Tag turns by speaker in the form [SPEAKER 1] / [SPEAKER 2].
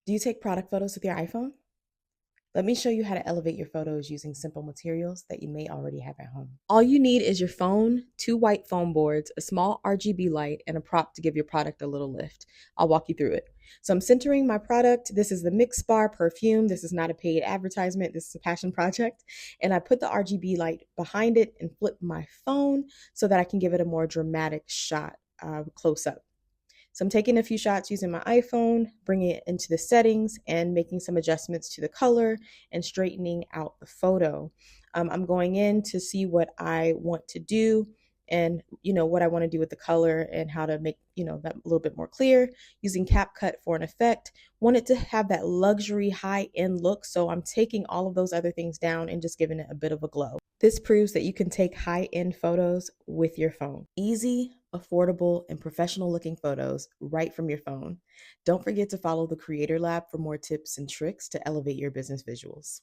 [SPEAKER 1] Do you take product photos with your iPhone? Let me show you how to elevate your photos using simple materials that you may already have at home. All you need is your phone, two white foam boards, a small RGB light, and a prop to give your product a little lift. I'll walk you through it. So I'm centering my product. This is the Mix Bar perfume. This is not a paid advertisement. This is a passion project. And I put the RGB light behind it and flip my phone so that I can give it a more dramatic shot close up. So I'm taking a few shots using my iPhone, bringing it into the settings and making some adjustments to the color and straightening out the photo. I'm going in to see what I want to do and what I want to do with the color and how to make that a little bit more clear using CapCut for an effect. Want it to have that luxury high end look, so I'm taking all of those other things down and just giving it a bit of a glow. This proves that you can take high-end photos with your phone. Easy, affordable, and professional-looking photos right from your phone. Don't forget to follow the Creator Lab for more tips and tricks to elevate your business visuals.